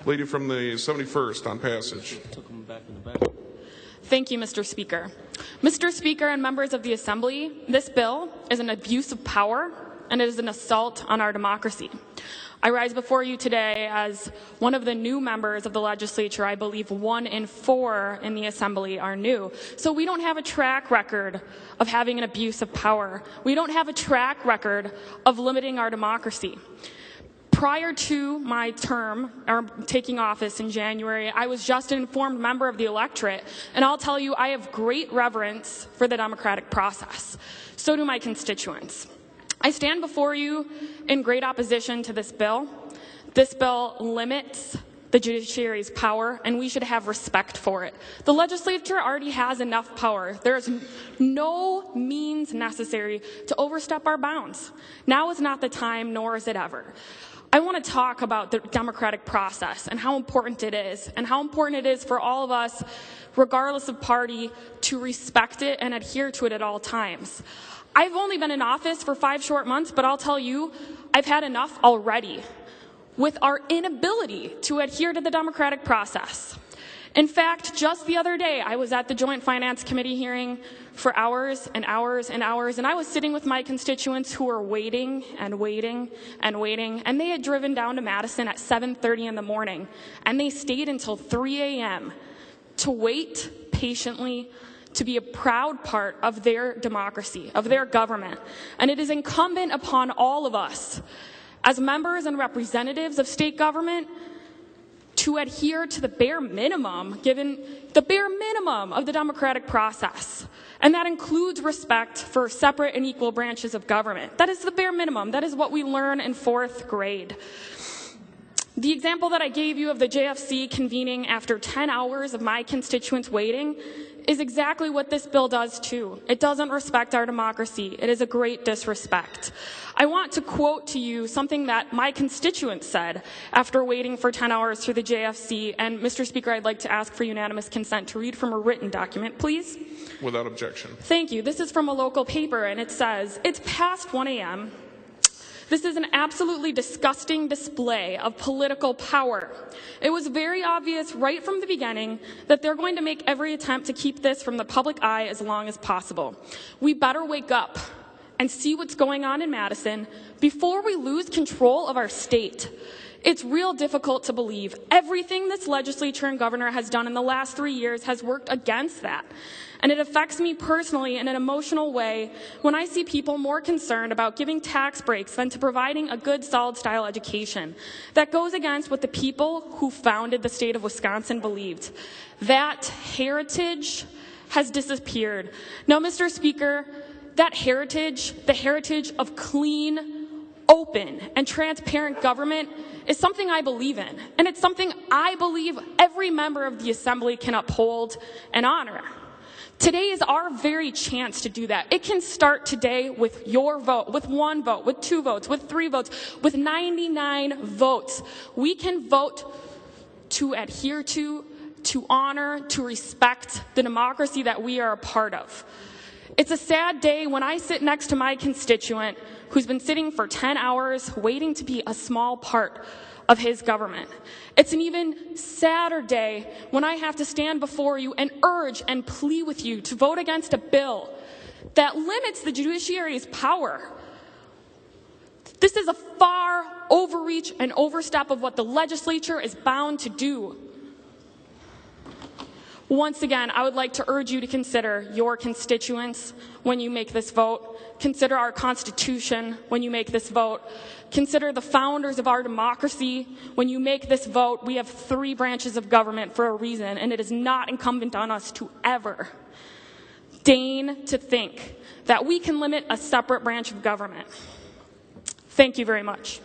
Lady from the 71st on passage. Thank you, Mr. Speaker. Mr. Speaker and members of the Assembly, this bill is an abuse of power and it is an assault on our democracy. I rise before you today as one of the new members of the legislature. I believe 1 in 4 in the Assembly are new. So we don't have a track record of having an abuse of power. We don't have a track record of limiting our democracy. Prior to my term, or taking office in January, I was just an informed member of the electorate, and I'll tell you, I have great reverence for the democratic process. So do my constituents. I stand before you in great opposition to this bill. This bill limits the judiciary's power, and we should have respect for it. The legislature already has enough power. There is no means necessary to overstep our bounds. Now is not the time, nor is it ever. I want to talk about the democratic process and how important it is, and how important it is for all of us, regardless of party, to respect it and adhere to it at all times. I've only been in office for 5 short months, but I'll tell you, I've had enough already with our inability to adhere to the democratic process. In fact, just the other day, I was at the Joint Finance Committee hearing for hours and hours and hours, and I was sitting with my constituents who were waiting and waiting and waiting, and they had driven down to Madison at 7:30 in the morning, and they stayed until 3 a.m. to wait patiently to be a proud part of their democracy, of their government. And it is incumbent upon all of us, as members and representatives of state government, to adhere to the bare minimum, given the bare minimum of the democratic process. And that includes respect for separate and equal branches of government. That is the bare minimum. That is what we learn in 4th grade. The example that I gave you of the JFC convening after 10 hours of my constituents waiting is exactly what this bill does too. It doesn't respect our democracy. It is a great disrespect. I want to quote to you something that my constituents said after waiting for 10 hours through the JFC. And Mr. Speaker, I'd like to ask for unanimous consent to read from a written document, please. Without objection. Thank you. This is from a local paper, and it says, "It's past 1 a.m. This is an absolutely disgusting display of political power. It was very obvious right from the beginning that they're going to make every attempt to keep this from the public eye as long as possible. We better wake up and see what's going on in Madison before we lose control of our state. It's real difficult to believe everything this legislature and governor has done in the last 3 years has worked against that. And it affects me personally in an emotional way when I see people more concerned about giving tax breaks than to providing a good, solid-style education. That goes against what the people who founded the state of Wisconsin believed. That heritage has disappeared." Now, Mr. Speaker, that heritage, the heritage of clean, open, and transparent government, is something I believe in. And it's something I believe every member of the Assembly can uphold and honor. Today is our very chance to do that. It can start today with your vote, with 1 vote, with 2 votes, with 3 votes, with 99 votes. We can vote to adhere to honor, to respect the democracy that we are a part of. It's a sad day when I sit next to my constituent who's been sitting for 10 hours waiting to be a small part of his government. It's an even sadder day when I have to stand before you and urge and plead with you to vote against a bill that limits the judiciary's power. This is a far overreach and overstep of what the legislature is bound to do. Once again, I would like to urge you to consider your constituents when you make this vote. Consider our Constitution when you make this vote. Consider the founders of our democracy when you make this vote. We have 3 branches of government for a reason, and it is not incumbent on us to ever deign to think that we can limit a separate branch of government. Thank you very much.